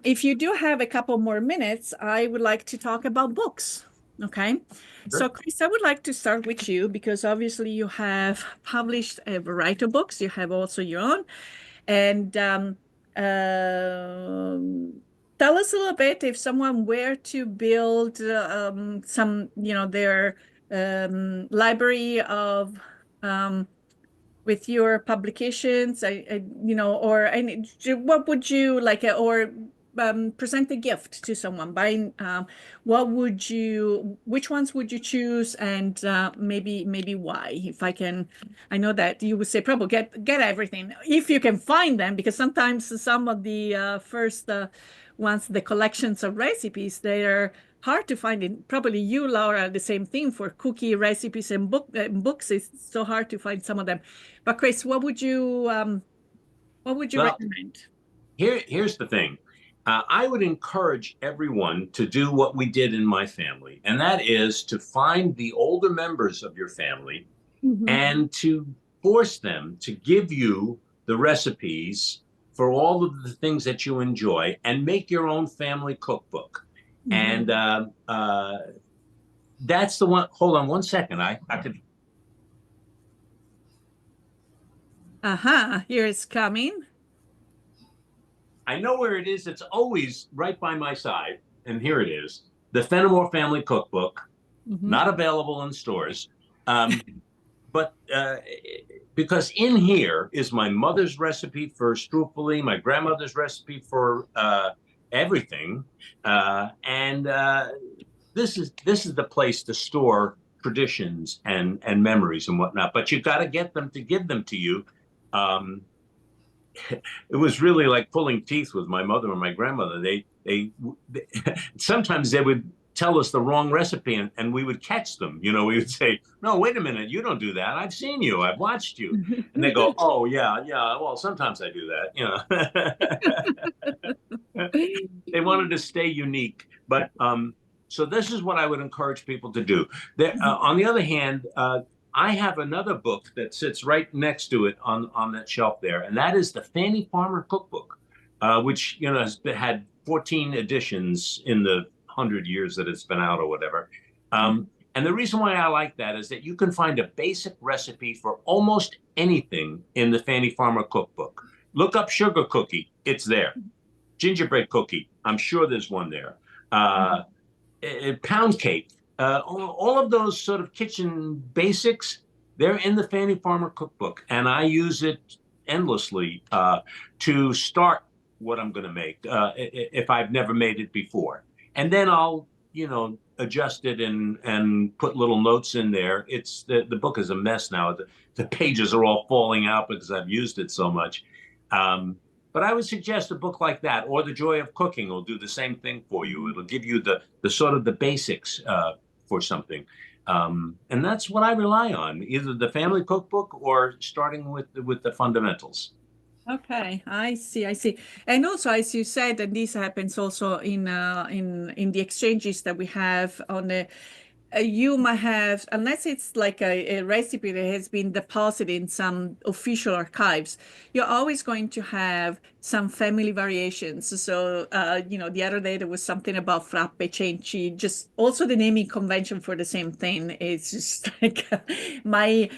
If you do have a couple more minutes, I would like to talk about books. Okay. So, Sure. Chris, I would like to start with you because obviously you have published a variety of books. You have also your own. And tell us a little bit if someone were to build some, their library of with your publications, or what would you like, or present a gift to someone buying, which ones would you choose, and maybe why? If I can, I know that you would say probably get everything if you can find them, because sometimes some of the first ones, the collections of recipes, they're hard to find it. Probably you, Laura, the same thing for cookie recipes and books. It's so hard to find some of them. But Chris, what would you Well, recommend? here's the thing. I would encourage everyone to do what we did in my family, and that is to find the older members of your family Mhm. and to force them to give you the recipes for all of the things that you enjoy and make your own family cookbook. Mhm. And that's the one. Hold on 1 second. I could. Uh-huh. Here it's coming. I know where it is. It's always right by my side. And here it is. The Fennimore Family Cookbook, Mhm. not available in stores. Um, but because in here is my mother's recipe for struffoli, my grandmother's recipe for everything. And this is the place to store traditions and memories and whatnot. But you got to get them to give them to you. Um, it was really like pulling teeth with my mother and my grandmother. They sometimes they would tell us the wrong recipe, and we would catch them. We would say, no, wait a minute, you don't do that. I've seen you. I've watched you. And they go, oh, yeah, well, sometimes I do that. They wanted to stay unique. But so this is what I would encourage people to do. On the other hand, I have another book that sits right next to it on that shelf there, and that is the Fannie Farmer Cookbook, which has had 14 editions in the 100 years that it's been out or whatever. And the reason why I like that is that you can find a basic recipe for almost anything in the Fannie Farmer Cookbook. Look up sugar cookie, it's there. Gingerbread cookie, I'm sure there's one there. Pound cake, all of those sort of kitchen basics, they're in the Fannie Farmer Cookbook, and I use it endlessly to start what I'm going to make if I've never made it before, and then I'll adjust it and put little notes in there. It's the book is a mess now. The pages are all falling out because I've used it so much. But I would suggest a book like that, or The Joy of Cooking will do the same thing for you. It'll give you the sort of the basics for something. And that's what I rely on, either the family cookbook or starting with the fundamentals. Okay, I see. And also, as you said, and this happens also in the exchanges that we have on the you might have, unless it's like a recipe that has been deposited in some official archives, you're always going to have some family variations. So, the other day there was something about frappe cenci, just also the naming convention for the same thing. It's just like my,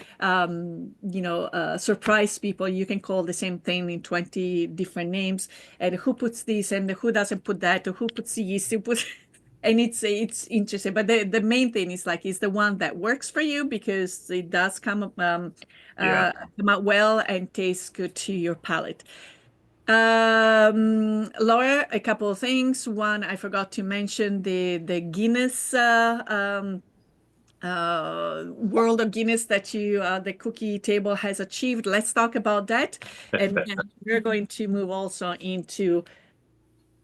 surprise people, you can call the same thing in 20 different names. And who puts this and who doesn't put that, or who puts yeast, who puts... And it's interesting, but the main thing is it's the one that works for you because it does come out well and tastes good to your palate. Laura, a couple of things. One, I forgot to mention the Guinness World of Guinness that the cookie table has achieved. Let's talk about that, and then we're going to move also into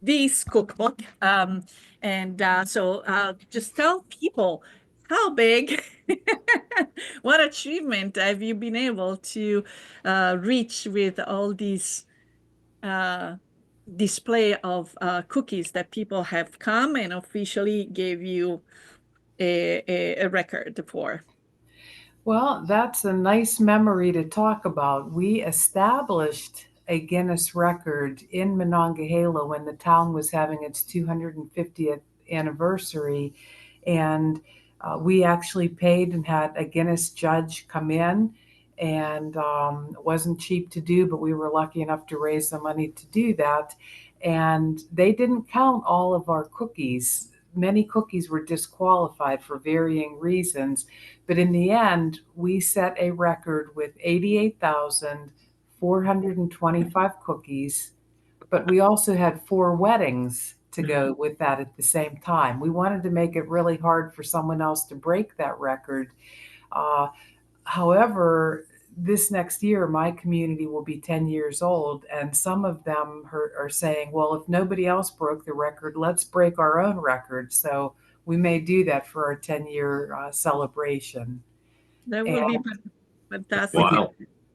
this cookbook. So just tell people how big, what achievement have you been able to reach with all these display of cookies that people have come and officially gave you a record for? Well, that's a nice memory to talk about. We established a Guinness record in Monongahela when the town was having its 250th anniversary. And we actually paid and had a Guinness judge come in. And it wasn't cheap to do, but we were lucky enough to raise the money to do that. And they didn't count all of our cookies. Many cookies were disqualified for varying reasons. But in the end, we set a record with 88,425 cookies. But we also had 4 weddings to go with that at the same time. We wanted to make it really hard for someone else to break that record. However, this next year, my community will be 10 years old, and some of them are saying, well, if nobody else broke the record, let's break our own record. So we may do that for our 10-year celebration. That would be fantastic. Wow.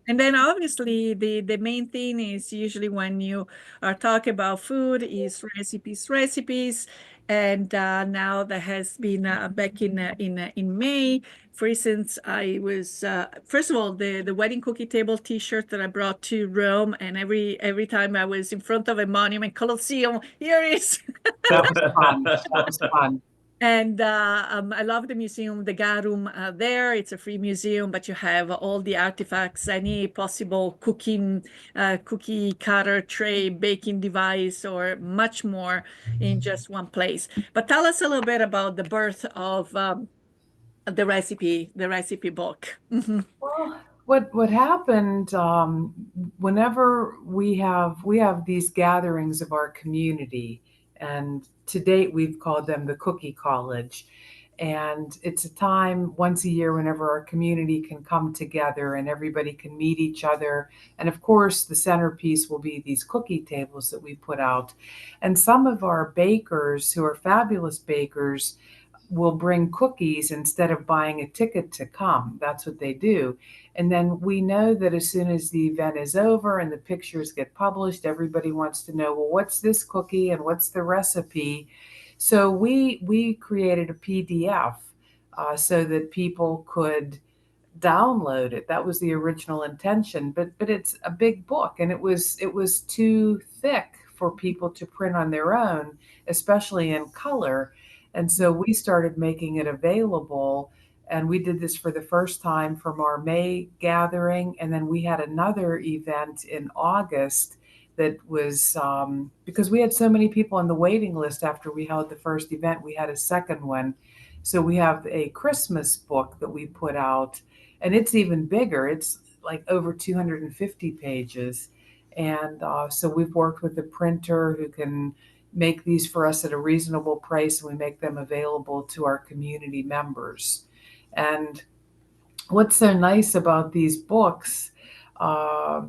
And then obviously the main thing is usually when you are talking about food is recipes. And now that has been back in May. For instance, I was first of all the wedding cookie table T-shirt that I brought to Rome, and every time I was in front of a monument, Colosseum, here it is. That was fun. That was fun. And I love the museum, the Garum there. It's a free museum, but you have all the artifacts, any possible cookie cutter, tray, baking device, or much more in just one place. But tell us a little bit about the birth of the recipe book. Well, what happened whenever we have these gatherings of our community, and to date we've called them the Cookie College, And it's a time once a year whenever our community can come together and everybody can meet each other. And of course, the centerpiece will be these cookie tables that we put out. And some of our bakers, who are fabulous bakers, will bring cookies instead of buying a ticket to come. That's what they do. And then we know that as soon as the event is over and the pictures get published, everybody wants to know, well, what's this cookie and what's the recipe? So we created a PDF so that people could download it. That was the original intention, but it's a big book, and it was too thick for people to print on their own, especially in color. And so we started making it available, and we did this for the first time from our May gathering, and then we had another event in August that was because we had so many people on the waiting list after we held the first event, we had a second one. So we have a Christmas book that we put out, and it's even bigger. It's like over 250 pages. And so we've worked with a printer who can make these for us at a reasonable price, and we make them available to our community members. And what's so nice about these books uh,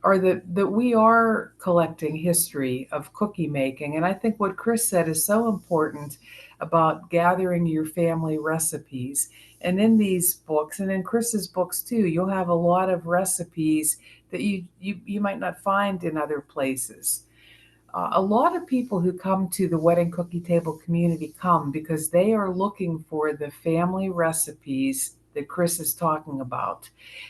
are that we are collecting history of cookie making. And I think what Chris said is so important about gathering your family recipes. And in these books, and in Chris's books too, you'll have a lot of recipes that you might not find in other places. A lot of people who come to the wedding cookie table community come because they are looking for the family recipes that Chris is talking about.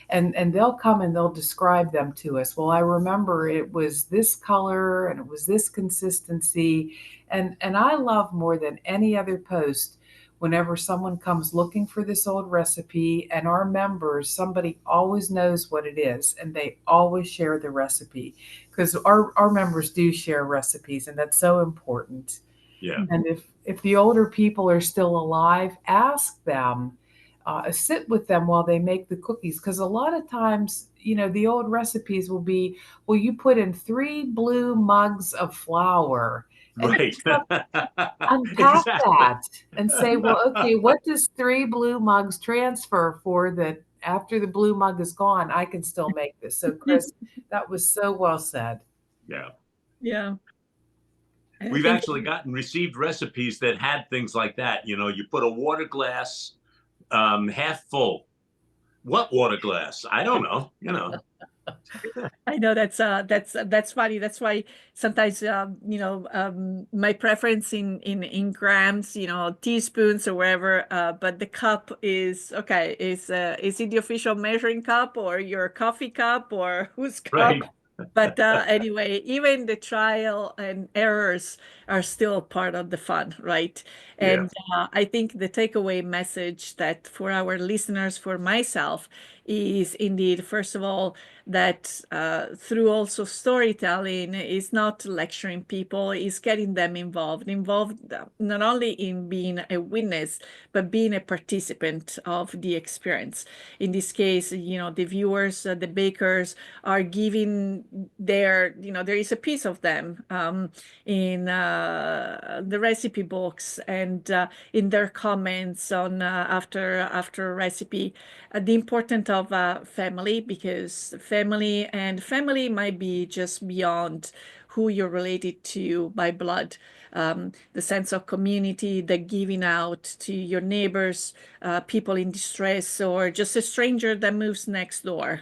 And they'll come and they'll describe them to us. Well, I remember it was this color and it was this consistency. And I love more than any other post whenever someone comes looking for this old recipe, and our members, somebody always knows what it is and they always share the recipe, because our members do share recipes, and that's so important. Yeah. And if the older people are still alive, ask them, sit with them while they make the cookies, because a lot of times, the old recipes will be, well, you put in 3 blue mugs of flour, and Right. unpack Exactly. that and say, well, okay, what does 3 blue mugs transfer for, that after the blue mug is gone, I can still make this? So, Chris, that was so well said. Yeah. Yeah. I We've think actually received recipes that had things like that. You put a water glass half full. What water glass? I don't know. I know that's funny. That's why sometimes my preference in grams, teaspoons or wherever. But the cup is okay. Is it the official measuring cup or your coffee cup or whose cup? Right. But anyway, even the trial and errors are still part of the fun, right? Yeah. And I think the takeaway message that for our listeners, for myself, is indeed, first of all, that through also storytelling is not lecturing people, is getting them involved not only in being a witness, but being a participant of the experience. In this case, the viewers, the bakers are giving there is a piece of them in the recipe books and in their comments on after a recipe. The importance of family, because family might be just beyond who you're related to by blood. The sense of community, the giving out to your neighbors, people in distress, or just a stranger that moves next door.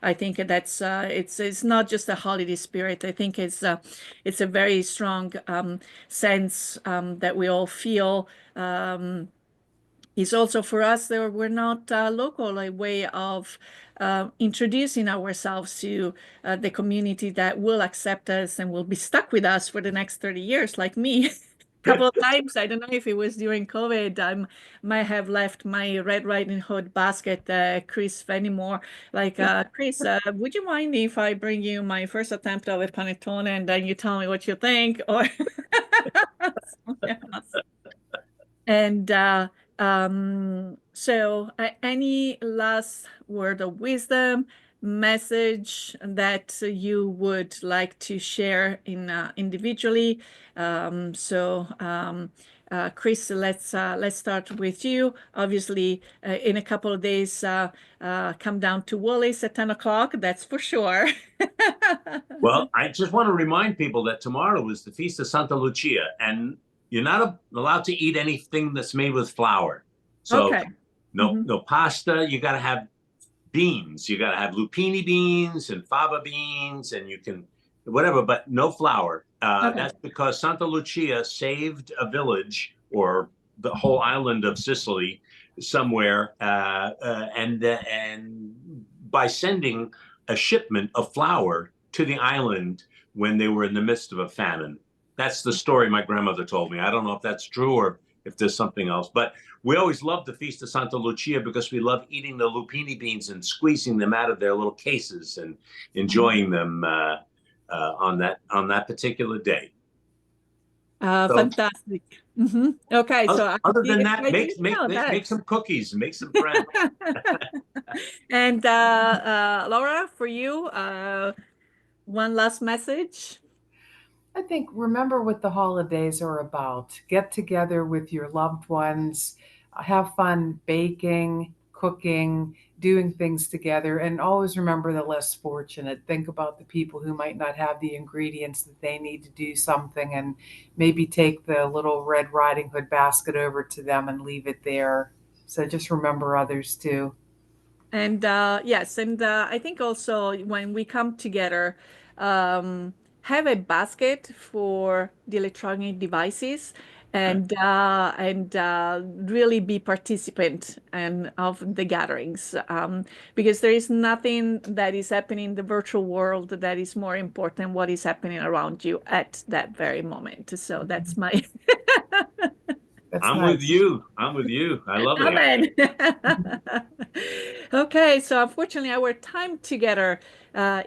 I think that's it's not just a holiday spirit. I think it's a very strong sense that we all feel. Is also for us that we're not local, a way of introducing ourselves to the community that will accept us and will be stuck with us for the next 30 years, like me. Couple of times, I don't know if it was during COVID, I might have left my Red Riding Hood basket, Chris Fennimore, like, Chris, would you mind if I bring you my first attempt of a panettone and then you tell me what you think? Or yes. And so any last word of wisdom, message that you would like to share in individually? Chris, let's start with you. Obviously, in a couple of days, come down to Wallis at 10 o'clock. That's for sure. Well, I just want to remind people that tomorrow is the Feast of Santa Lucia, and you're not allowed to eat anything that's made with flour. So Okay. no pasta. You got to have beans. You got to have lupini beans and fava beans, and you can whatever, but no flour. Okay. That's because Santa Lucia saved a village or the whole island of Sicily somewhere, and by sending a shipment of flour to the island when they were in the midst of a famine. That's the story my grandmother told me. I don't know if that's true or if there's something else, but we always love the Feast of Santa Lucia because we love eating the lupini beans and squeezing them out of their little cases and enjoying them on that particular day. Fantastic. Okay, so other than that, make some cookies and make some friends. And Laura, for you, one last message. I think remember what the holidays are about. Get together with your loved ones, have fun baking, cooking, doing things together, and always remember the less fortunate. Think about the people who might not have the ingredients that they need to do something, and maybe take the little Red Riding Hood basket over to them and leave it there. So just remember others too. And yes, and I think also when we come together, have a basket for the electronic devices, and really be participant and of the gatherings, because there is nothing that is happening in the virtual world that is more important what is happening around you at that very moment. So that's my. I'm with you. I'm with you. I love it. Amen. Okay, so unfortunately our time together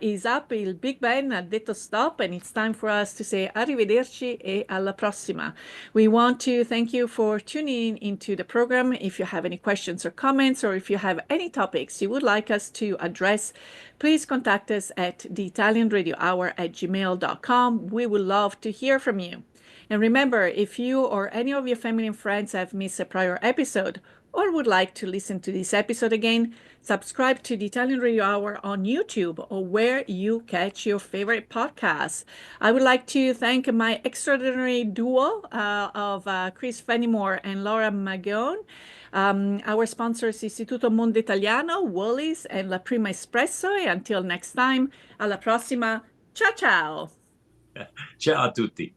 is up. Il Big Ben ha detto stop, and it's time for us to say arrivederci e alla prossima. We want to thank you for tuning into the program. If you have any questions or comments, or if you have any topics you would like us to address, please contact us at theitalianradiohour@gmail.com. We would love to hear from you. And remember, if you or any of your family and friends have missed a prior episode or would like to listen to this episode again, subscribe to the Italian Radio Hour on YouTube or where you catch your favorite podcasts. I would like to thank my extraordinary duo of Chris Fennimore and Laura Magone. Our sponsors, Istituto Mondo Italiano, Wallis, and La Prima Espresso. E until next time, alla prossima. Ciao, ciao. Ciao a tutti.